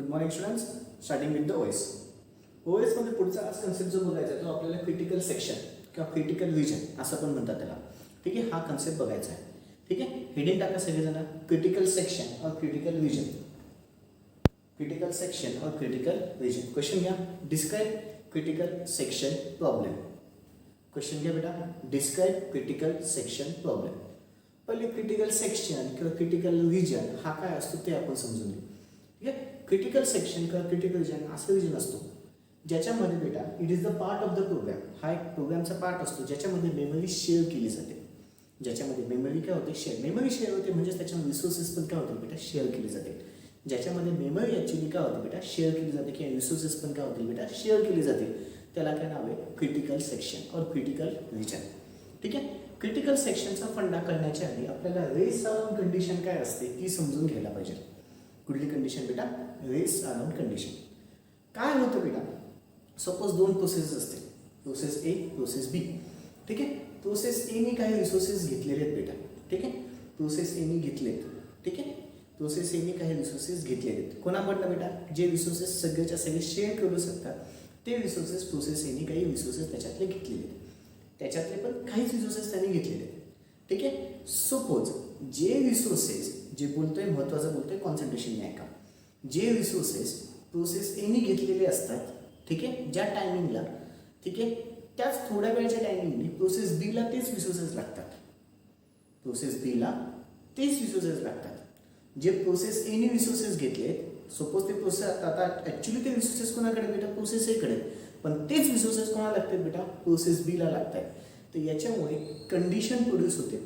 Good morning students. Starting with the OS. OS मध्ये पुढचा आज कन्सेप्ट जो बघायचा आहे तो आपल्याला क्रिटिकल सेक्शन किंवा क्रिटिकल रिजन असं पण म्हणतात त्याला. ठीक आहे, हा कन्सेप्ट बघायचा आहे. ठीक आहे, हेडिंग टाका सगळेजण. क्रिटिकल सेक्शन और क्रिटिकल रिजन. क्रिटिकल सेक्शन और क्रिटिकल रिजन. क्वेश्चन घ्या. Describe critical section problem. Question घ्या बेटा. Describe critical section problem. पहिले क्रिटिकल सेक्शन किंवा क्रिटिकल रिजन हा काय असतो ते आपण समजून घेऊ. ठीक आहे, क्रिटिकल सेक्शन किंवा क्रिटिकल रिजन असा रिजन असतो ज्याच्यामध्ये बेटा it is the part of the program. हा एक प्रोग्रामचा पार्ट असतो ज्याच्यामध्ये मेमरी शेअर केली जाते. ज्याच्यामध्ये मेमरी काय होते, शेअर. मेमरी शेअर होते म्हणजे त्याच्यामध्ये रिसोर्सेस पण काय होते बेटा, शेअर केली जाते. ज्याच्यामध्ये मेमरी ॲक्च्युली काय होते बेटा, शेअर केली जाते किंवा रिसोर्सेस पण काय होते बेटा, शेअर केली जाते. त्याला काय नाव आहे, क्रिटिकल सेक्शन और क्रिटिकल रिजन. ठीक आहे, क्रिटिकल सेक्शनचा फंडा करण्याच्या आधी आपल्याला रेस अराउंड कंडिशन काय असते ती समजून घ्यायला पाहिजे. कुठली कंडिशन बेटा, रेस अराउंड कंडिशन. काय होतं बेटा, सपोज दोन प्रोसेस असते, प्रोसेस ए प्रोसेस बी. ठीक आहे, प्रोसेस एने काही रिसोर्सेस घेतलेले आहेत बेटा. ठीक आहे, प्रोसेस एने घेतलेत. ठीक आहे, प्रोसेस एने काही रिसोर्सेस घेतलेले आहेत. कोणाकडनं बेटा, जे रिसोर्सेस सगळ्याच्या सगळे शेअर करू शकतात ते रिसोर्सेस प्रोसेस एने काही रिसोर्सेस त्याच्यातले घेतलेले आहेत. त्याच्यातले पण काहीच रिसोर्सेस त्यांनी घेतलेले आहेत. ठीक आहे, सपोज जे रिसोर्सेस, जे बोलतोय महत्त्वाचं बोलतोय, कॉन्सन्ट्रेशन नाही का, जे रिसोर्सेस प्रोसेस एने घेतलेले असतात. ठीक आहे, ज्या टायमिंगला, ठीक आहे, त्याच थोड्या वेळच्या टायमिंगने प्रोसेस बीला तेच रिसोर्सेस लागतात. प्रोसेस बीला तेच रिसोर्सेस लागतात. जे प्रोसेस एने रिसोर्सेस घेतलेत, सपोज ते प्रोसेस आता ॲक्च्युली ते रिसोर्सेस कोणाकडे बेटा, प्रोसेस एकडे, पण तेच रिसोर्सेस कोणाला लागतात बेटा, प्रोसेस बीला लागतात. तर याच्यामुळे कंडिशन प्रोड्यूस होते.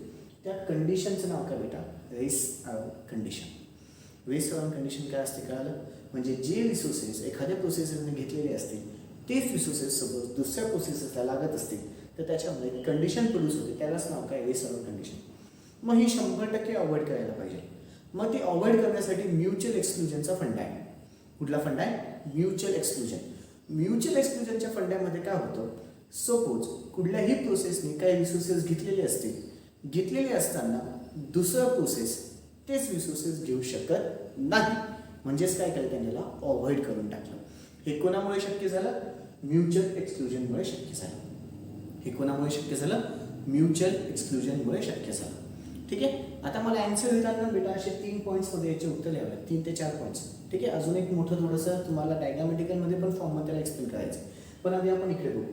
त्या कंडिशनचं नाव काय बेटा, race around condition. Race around condition काय असते कळालं, म्हणजे जे रिसोर्सेस एखाद्या प्रोसेसरने घेतलेले असतील तेच रिसोर्सेस सपोज दुसऱ्या प्रोसेसरला लागत असतील तर त्याच्यामध्ये कंडिशन प्रोड्यूस होते. त्यालाच नाव काय, रेस अराउंड कंडिशन. मग ही 100% अवॉइड करायला पाहिजे. मग ती अवॉइड करण्यासाठी म्युच्युअल एक्सक्लुजनचा फंडा आहे. कुठला फंडा आहे, म्युच्युअल एक्सक्लुजन. म्युच्युअल एक्सक्लुजनच्या फंड्यामध्ये काय होतं, सपोज कुठल्याही प्रोसेसने काही रिसोर्सेस घेतलेले असतील, घेतलेले असताना दुसरं प्रोसेस तेच रिसोर्सेस घेऊ शकत नाही. म्हणजेच काय केलं, त्यांना अवॉइड करून टाकलं. हे कोणामुळे शक्य झालं, म्युच्युअल एक्सक्लुजनमुळे शक्य झालं. हे कोणामुळे शक्य झालं, म्युच्युअल एक्सक्लुजनमुळे शक्य झालं. ठीक आहे, आता मला आन्सर देताना बेटा असे 3 पॉईंट्समध्ये याचे उत्तर लिहावे, 3 ते 4 पॉईंट्स. ठीक आहे, अजून एक मोठं थोडंसं तुम्हाला डायग्रामॅटिकलमध्ये पण फॉर्ममध्ये त्याला एक्सप्लेन करायचं, पण आधी आपण इकडे बघू.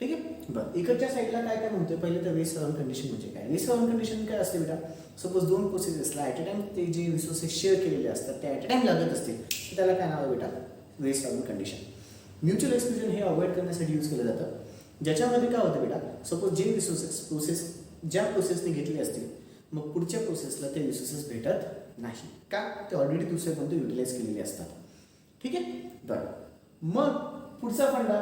ठीक आहे, बरं, इकडच्या साईडला काय काय म्हणतोय, पहिले तर रेस अराउंड कंडिशन म्हणजे काय. रेस अराउंड कंडिशन काय असते बेटा, सपोज दोन प्रोसेसेसला ॲट अ टाइम ते जे रिसोर्सेस शेअर केलेले असतात ते ॲट अ टाइम लागत असतील तर त्याला काय नाव आहे बेटा, race around condition. Mutual exclusion हे अवॉइड करण्यासाठी यूज केलं जातं. ज्याच्यामध्ये काय होतं बेटा, सपोज जे रिसोर्सेस प्रोसेस ज्या प्रोसेसने घेतले असतील मग पुढच्या प्रोसेसला ते रिसोर्सेस भेटत नाही का, ते ऑलरेडी दुसरे कोणते युटिलाइज केलेले असतात. ठीक आहे, बरं, मग पुढचा फंडा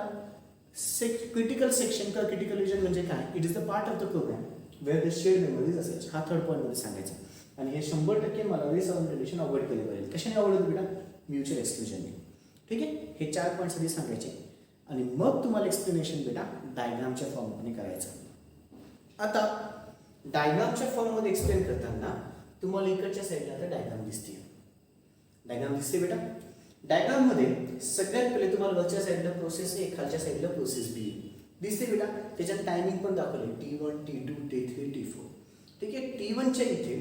क्रिटिकल सेक्शन किंवा क्रिटिकल रिजन म्हणजे काय, it is the part of the program where the shared memories असायचे. हा थर्ड पॉईंटमध्ये सांगायचा. आणि हे 100% मला रेस अराउंड कंडिशन अवॉइड केली पाहिजे. कशाने अवॉइड होतं बेटा, म्युच्युअल एक्सक्लुजनने. ठीक आहे, हे 4 पॉईंट्स आधी सांगायचे आणि मग तुम्हाला एक्सप्लेनेशन बेटा डायग्रामच्या फॉर्ममध्ये करायचं. आता डायग्रामच्या फॉर्ममध्ये एक्सप्लेन करताना तुम्हाला इकडच्या साईडला आता डायग्राम दिसते. डायग्राम दिसते बेटा. डायग्राममध्ये सगळ्यात पहिले तुम्हाला वरच्या साईडला प्रोसेस ए, खालच्या साईडला प्रोसेस बी दिसते बेटा. त्याच्यात टायमिंग पण दाखवले, T1 T2 T3 T4. ठीक आहे, T1च्या इथे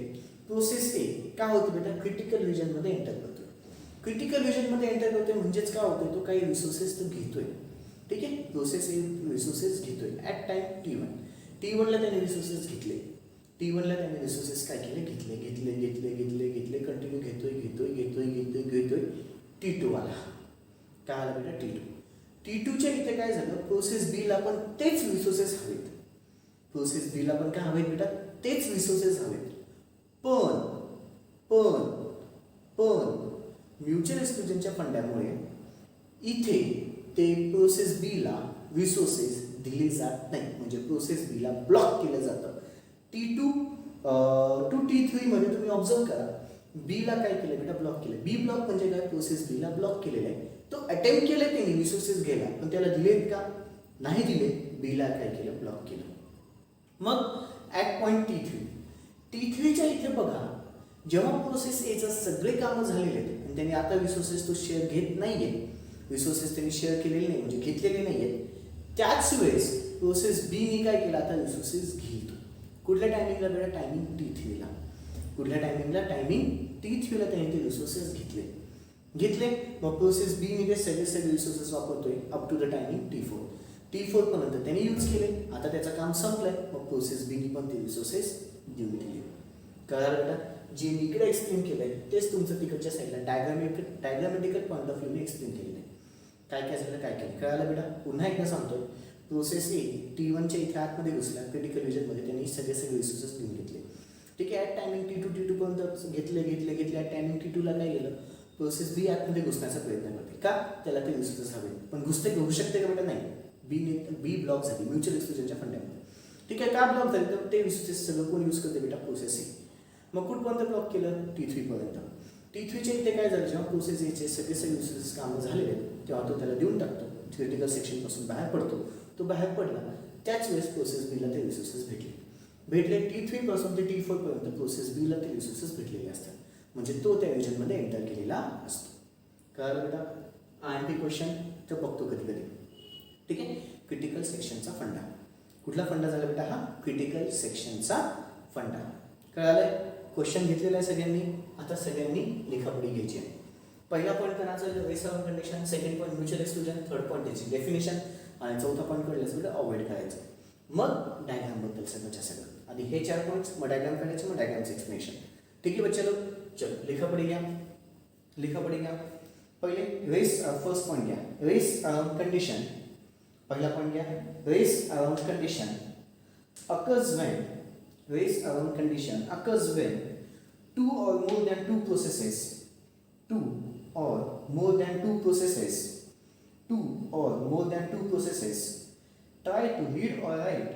प्रोसेस ए काय होतं बेटा, क्रिटिकल रिजनमध्ये एंटर करतोय. क्रिटिकल रिजनमध्ये एंटर करतोय म्हणजेच काय होतोय, तो काही रिसोर्सेस तो घेतोय. ठीक आहे, प्रोसेस ए रिसोर्सेस घेतोय ॲट टाइम T1. T1ला त्याने रिसोर्सेस घेतले. T1ला त्याने रिसोर्सेस काय केले, घेतले घेतले घेतले घेतले घेतले कंटिन्यू घेतोय घेतोय घेतोय घेतोय घेतोय. T2 आला. काय आला बेटा, T2. T2च्या इथे काय झालं, प्रोसेस बीला पण तेच रिसोर्सेस हवेत. प्रोसेस बीला पण काय हवेत बेटा, तेच रिसोर्सेस हवेत. पण पण पण म्युच्युअल एक्सक्लुजनच्या फंड्यामुळे इथे ते प्रोसेस बीला रिसोर्सेस दिले जात नाही. म्हणजे प्रोसेस बीला ब्लॉक केलं जातं. T2 टू T3 मध्ये तुम्ही ऑब्झर्व करा, बीला काय केलं बेटा, ब्लॉक केलं. बी ब्लॉक म्हणजे काय, प्रोसेस बीला ब्लॉक केलेलं आहे. तो अटेम्प्ट केलं त्यांनी रिसोर्सेस घ्यायला, पण त्याला दिलेत का, नाही दिले. बीला काय केलं, ब्लॉक केलं. मग ॲट पॉईंट T3च्या इथे बघा, जेव्हा प्रोसेस एचं सगळे कामं झालेले आहेत आणि त्यांनी आता रिसोर्सेस तो शेअर घेत नाहीये, रिसोर्सेस त्यांनी शेअर केलेले नाही म्हणजे घेतलेले नाहीये, त्याच वेळेस प्रोसेस बीने काय केलं, आता रिसोर्सेस घेतो. कुठल्या टायमिंगला बेटा, टायमिंग T3 ला. कुठल्या टायमिंगला, टायमिंग T3 ला त्यांनी ते रिसोर्सेस घेतले. मग प्रोसेस बीने ते सगळे रिसोर्सेस वापरतोय up to the timing T4 पर्यंत त्यांनी यूज केले. आता त्याचं काम संपलंय. मग प्रोसेस बीने पण ते रिसोर्सेस देऊन दिले. कळालं बेटा, जे मी इकडे एक्सप्लेन केलंय तेच तुमचं तिकडच्या साईडला डायग्रामेटिकल पॉईंट ऑफ व्ह्यूने एक्सप्लेन केलेलं आहे. काय झालं, काय केलं, कळालं बेटा. पुन्हा एकदा सांगतोय, प्रोसेस ए T1च्या इथे आतमध्ये घुसला क्रिटिकल रिजनमध्ये, त्यांनी सगळे रिसोर्सेस घेऊन घेतले. ठीक आहे. ॲट टायमिंग T2 पर्यंत घेतले. ॲट टायमिंग T2 ला काय गेलं, प्रोसेस बी आतमध्ये घुसण्याचा प्रयत्न करते. का, त्याला ते रिसोर्सेस हवे. पण घुसू शकते का बेटा, नाही. बी ब्लॉक झाली म्युच्युअल एक्सक्लुजनच्या फंड्यामध्ये. ठीक आहे. का ब्लॉक झाली, तर ते रिसोर्सेस सगळं कोण यूज करते बेटा, प्रोसेस ए. मग कुठपर्यंत ब्लॉक केलं, T3 पर्यंत. T3च्या इथे काय झालं, जेव्हा प्रोसेस एचे सगळे रिसोर्सेस कामं झालेले तेव्हा तो त्याला देऊन टाकतो, क्रिटिकल सेक्शनपासून बाहेर पडतो. तो बाहेर पडला, त्याच वेळेस प्रोसेस बीला ते रिसोर्सेस भेटले. T3 पासून ते T4 पर्यंत प्रोसेस बीला ते रिसोर्सेस भेटलेले असतात. म्हणजे तो त्या रिजनमध्ये एंटर केलेला असतो. कळालं बेटा. IMP क्वेश्चन तर बघतो कधी कधी. ठीक आहे. क्रिटिकल सेक्शनचा फंडा. कुठला फंडा झाला बेटा, हा क्रिटिकल सेक्शनचा फंडा. कळालंय. क्वेश्चन घेतलेला आहे सगळ्यांनी. आता सगळ्यांनी लिखापडी घ्यायची आहे. पहिला पॉईंट करायचं western condition, second point mutual exclusion, third point त्याची डेफिनेशन आणि चौथा पॉईंट कळल्यास बेटा अवॉइड करायचं. मग डायग्रामबद्दल सगळं. आधी हे 4 पॉईंट्स, मग डायग्राम काढायचे, मग डायग्रामचं एक्सप्लेनेशन. ठीक आहे बच्चे लोग, चलो लिखापडी घ्या. पहिले रेस, फर्स्ट पॉईंट घ्या, रेस अराउंड कंडिशन. पहिला पॉईंट घ्या, race around condition occurs when two or more than two processes try to read or write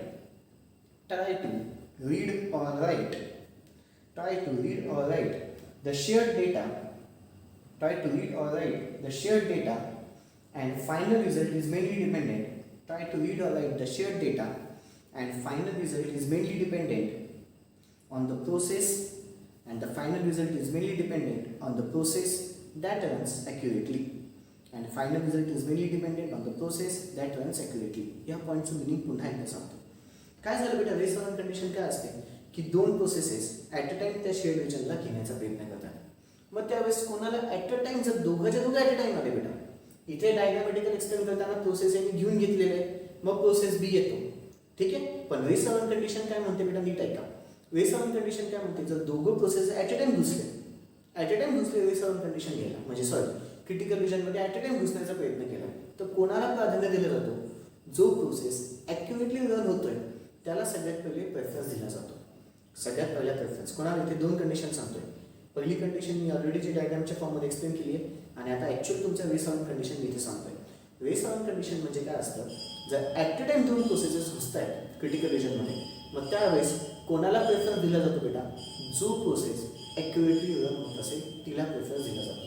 the shared data and final result is mainly dependent on the process that runs accurately. या पॉईंटचं meaning पुन्हा एकदा सांगतो. काय झालं बेटा, race around condition काय असते की दोन प्रोसेसेस ॲट अ टाइम त्या शेअर रिजनला घेण्याचा प्रयत्न करतात. मग त्यावेळेस कोणाला ॲट अ टाइम, जर दोघं ॲट अ टाइम आले बेटा, इथे डायग्रामेटिकल एक्सप्लेन करताना प्रोसेस यांनी घेऊन घेतलेले आहे, मग प्रोसेस बी येतो. ठीक आहे. पण रेस अराउंड कंडिशन काय म्हणते बेटा, नीट ऐका. रेस अराउंड कंडिशन काय म्हणते, जर दोघं प्रोसेस ॲट अ टाइम घुसले रेस अराउंड कंडिशन घ्यायला, म्हणजे क्रिटिकल रिजनमध्ये ॲट अ टाइम घुसण्याचा प्रयत्न केला, तर कोणाला प्राधान्य दिलं जातो, जो प्रोसेस ॲक्युरेटली रन होतोय त्याला सगळ्यात पहिले प्रेफरन्स दिला जातो. सगळ्यात पहिला प्रेफरन्स कोणाला, इथे 2 कंडिशन सांगतोय. पहिली कंडिशन मी ऑलरेडी जी डायग्रामच्या फॉर्ममध्ये एक्सप्लेन केली आहे, आणि आता ॲक्च्युअल तुमच्या रेस अराउंड कंडिशन मी इथे सांगतोय. रेस अराउंड कंडिशन म्हणजे काय असतं, जर ॲट अ टाइम 2 प्रोसेसेस घुसत आहेत क्रिटिकल रिजनमध्ये, मग त्यावेळेस कोणाला प्रेफरन्स दिला जातो बेटा, जो प्रोसेस ॲक्युरेटली रन होत असेल तिला प्रेफरन्स दिला जातो.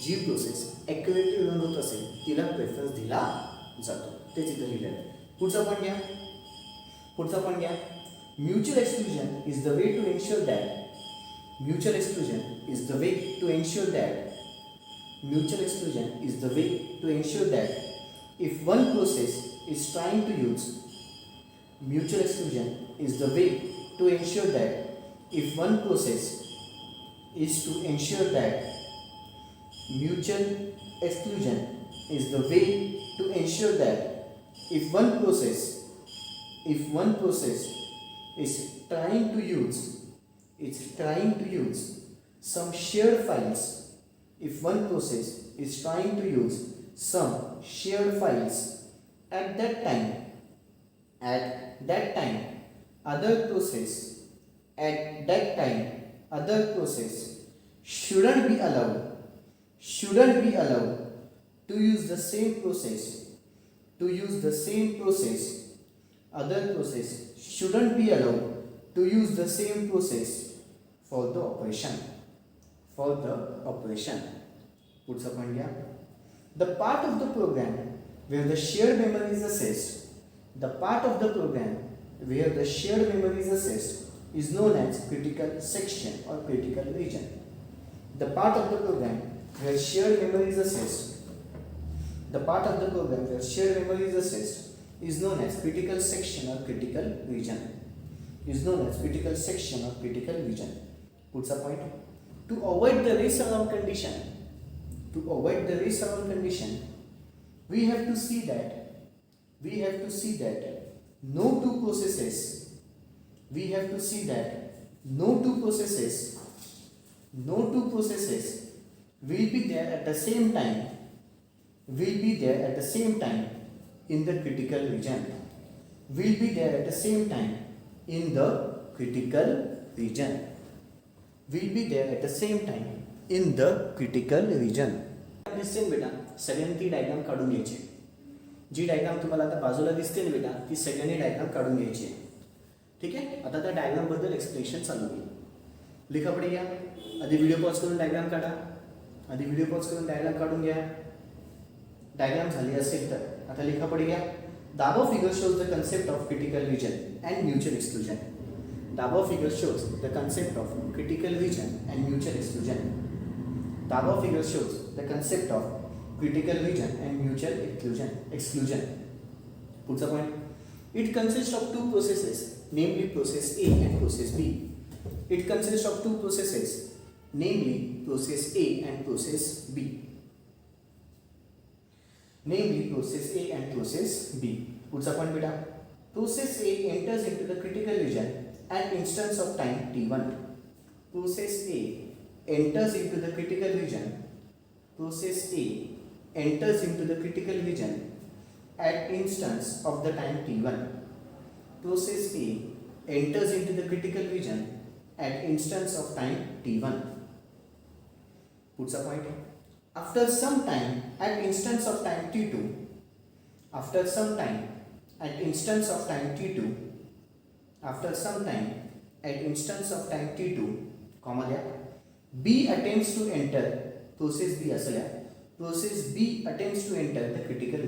जी प्रोसेस ॲक्युरेटली रन होत असेल तिला प्रेफरन्स दिला जातो. तेच इथं लिहिलं आहे. पुढचा पॉईंट घ्या. Mutual exclusion is the way to ensure that if one process is trying to use mutual exclusion is the way to ensure that if one process is to ensure that mutual exclusion is the way to ensure that if one process is trying to use some shared files, if one process is trying to use some shared files at that time other process shouldn't be allowed to use the same process other process shouldn't be allowed to use the same process for the operation. पुढचा point घ्या. The part of the program where the shared memory is assessed is known as critical section or critical region. The part of the program where shared memory is assessed, the part of the program where shared memory is assessed is known as critical section or critical region. Is known as critical section or critical region. Puts a point. To avoid the race around condition, we have to see that no two processes will be there at the same time in the critical region. दिसते बेटा सगळ्यांनी ती diagram काढून घ्यायची. जी diagram तुम्हाला आता बाजूला दिसते ना बेटा ती सगळ्यांनी डायग्राम काढून घ्यायची आहे. ठीक आहे. आता त्या डायग्राम बद्दल एक्सप्लेनेशन चालू होईल. लिखा पडेगा. आधी व्हिडिओ पॉज करून डायग्राम काढा. डायग्राम काढून घ्या. डायग्राम झाली असेल तर आता लिखा पडेगा. The above figure shows the concept of critical region and mutual exclusion. The above figure shows the concept of critical region and mutual exclusion. The above figure shows the concept of critical region and mutual exclusion. Puts a point. It consists of two processes, namely process A and process B. It consists of two processes, namely process A and process B. Puts a point beta. Process A enters into the critical region at instance of time t1. Process A enters into the critical region at instance of the time t1. Process A enters into the critical region at instance of time t1. Puts a point. After some time at instance of time t2, comma there, B attempts to enter process B attempts to enter the critical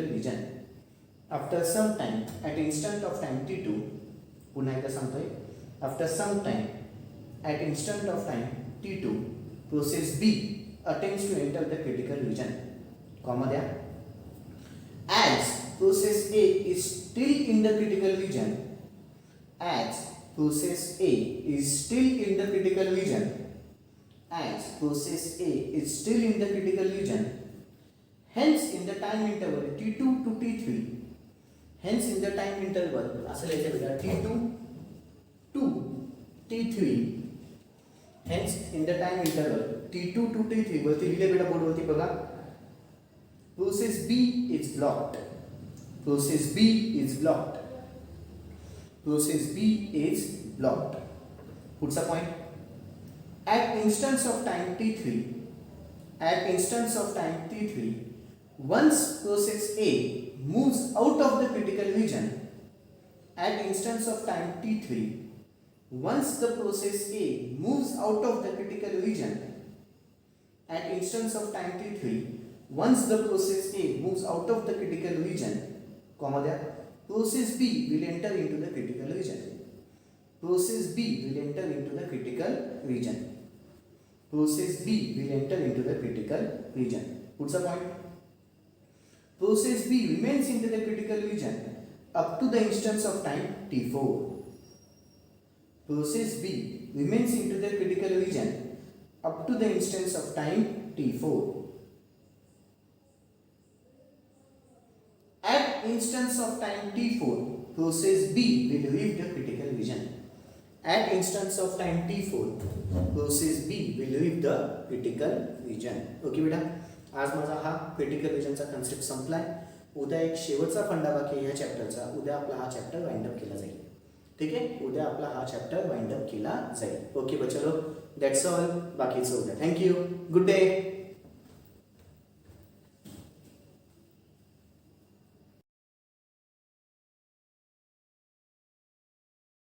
region. After some time at instant of time t2, पुन्हा एकदा सांगतोय. After some time at instant of time t2, process B attempts to enter the critical region, comma there. As process A is still in the critical region, hence in the time interval t2 to t3, असं लिहायचं बेटा t2 to t3, hence in the time interval t2 to t3 वरती लिहिले बेटा board वरती बघा. Process B is blocked. Puts a point. At instance of time t3, once process A moves out of the critical region, once the process A moves out of the critical region at instance of time t3, comma there, process B will enter into the critical region. Puts a point. Process B remains into the critical region up to the instance of time t4. At instance of time t4, process B will leave the critical region. Okay बेटा, आज माझा हा critical रिजनचा concept संपलाय. उद्या एक शेवटचा फंडा बाकी आहे या चॅप्टरचा. उद्या आपला हा चॅप्टर वाइंड अप केला जाईल. ठीक आहे, उद्या आपला हा चॅप्टर वाइंड अप केला जाईल. ओके बच्चो, दॅट्स ऑल. बाकीचं उद्या. थँक्यू. Good day.